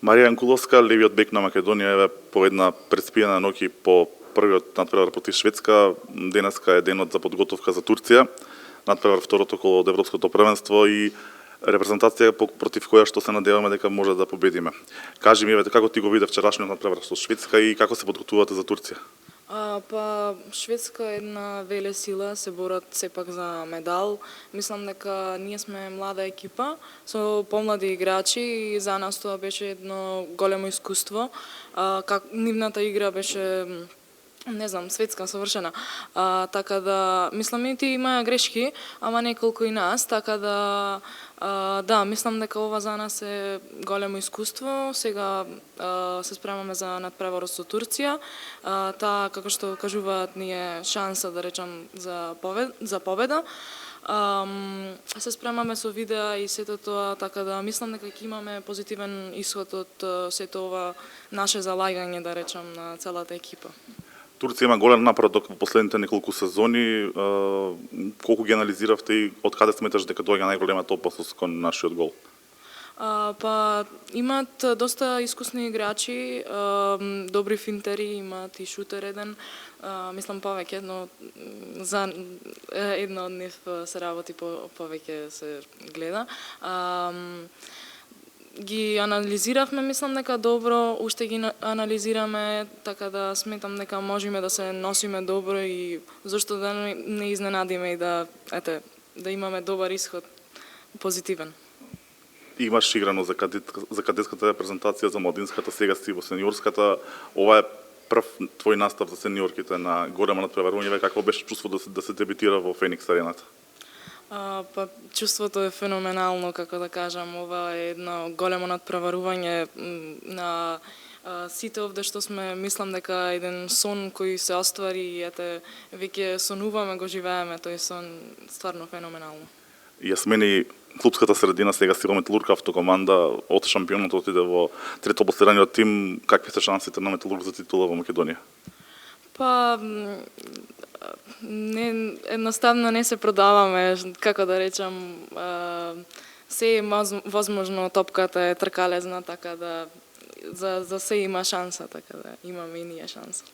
Марија Янкуловска, левиот бек на Македонија, еве по една преспиена ноќ по првиот надпревар против Шведска, денеска е денот за подготовка за Турција, надпревар второто коло од Европското првенство и репрезентација против која што се надеваме дека може да победиме. Кажи ми, еве, како ти го виде вчерашниот надпревар со Шведска и како се подготвувате за Турција? Па Шведска е една веле сила, се борат сепак за медал. Мислам дека ние сме млада екипа со помлади играчи и за нас тоа беше едно големо искуство. Нивната игра беше не знам, светска, совршена. Така да, мислам и ти има грешки, ама неколку и нас, така да да, мислам дека ова за нас е големо искуство. Сега се спремаме за надпреварот со Турција. Таа, како што кажуваат, ни е шанса, да речам, за победа. Се спремаме со видеа и сето тоа, така да мислам дека ќе имаме позитивен исход од сето ова наше залагање, да речам, на целата екипа. Турција има голем напредок во последните неколку сезони. Колку ги анализиравте и од каде сметаш дека доаѓа најголемата опасност кон нашиот гол? Па имаат доста искусни играчи, добри финтери, имаат и шутер еден, мислам повеќе, но за едно од нив се работи повеќе се гледа. Ги анализиравме, мислам дека добро, уште ги анализираме, така да сметам дека можеме да се носиме добро и зашто да не изненадиме и да имаме добар исход, позитивен. Имаш играно за кадетската репрезентација, за младинската, сега си во сениорската. Ова е прв твој настав за сениорките на големо надпреварување. Какво беше чувство да се дебитира во Феникс арената? Па чувството е феноменално, како да кажам. Ова е едно големо надпреварување на сите овде што сме, мислам дека еден сон кој се оствари и веќе сонуваме, го живееме тој сон, стварно феноменално. Ја смени клубската средина, сега Сирометалург автокоманда, од шампионот отиде во трето пласираниот тим. Какви се шансите на Металург за титула во Македонија? Па едноставно не се продаваме, како да речам, се е возможно, топката е тркалезна, така да за се има шанса, така да имаме и ние шанса.